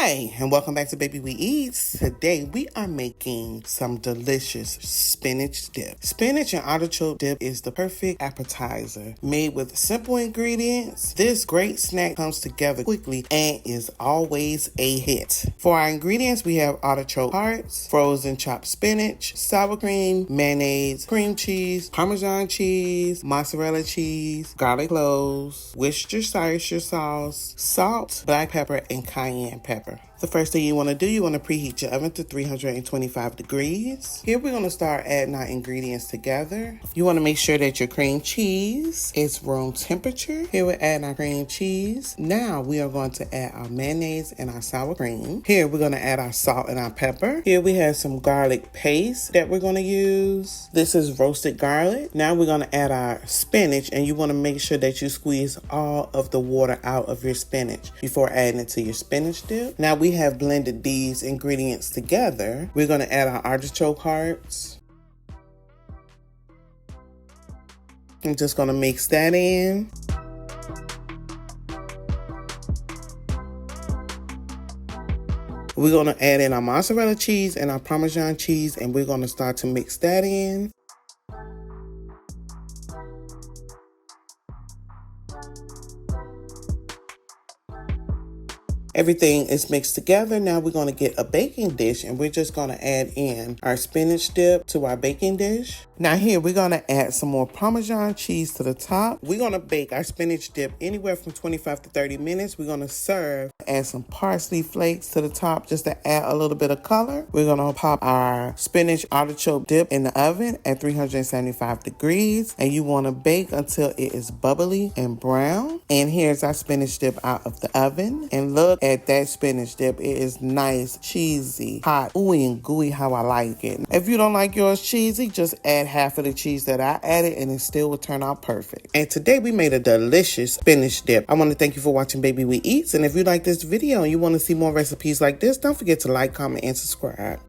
Hi, and welcome back to Baby We Eats. Today we are making some delicious spinach dip. Spinach and artichoke dip is the perfect appetizer. Made with simple ingredients, this great snack comes together quickly and is always a hit. For our ingredients, we have artichoke hearts, frozen chopped spinach, sour cream, mayonnaise, cream cheese, Parmesan cheese, mozzarella cheese, garlic cloves, Worcestershire sauce, salt, black pepper, and cayenne pepper. The first thing you want to do, you want to preheat your oven to 325 degrees. Here we're going to start adding our ingredients together. You want to make sure that your cream cheese is room temperature. Here we're adding our cream cheese. Now we are going to add our mayonnaise and our sour cream. Here we're going to add our salt and our pepper. Here we have some garlic paste that we're going to use. This is roasted garlic. Now we're going to add our spinach, and you want to make sure that you squeeze all of the water out of your spinach before adding it to your spinach dip. Now we have blended these ingredients together. We're going to add our artichoke hearts. I'm just going to mix that in. We're going to add in our mozzarella cheese and our Parmesan cheese, and we're going to start to mix that in. Everything is mixed together. Now we're going to get a baking dish, and we're just going to add in our spinach dip to our baking dish. Now here we're going to add some more Parmesan cheese to the top. We're going to bake our spinach dip anywhere from 25 to 30 minutes. We're going to serve, add some parsley flakes to the top just to add a little bit of color. We're going to pop our spinach artichoke dip in the oven at 375 degrees, and you want to bake until it is bubbly and brown. And here's our spinach dip out of the oven, and look at that spinach dip. It is nice, cheesy, hot, ooey and gooey how I like it. If you don't like yours cheesy, just add half of the cheese that I added and it still will turn out perfect. And today we made a delicious spinach dip. I want to thank you for watching Baby We Eats, and if you like this video and you want to see more recipes like this, don't forget to like, comment, and subscribe.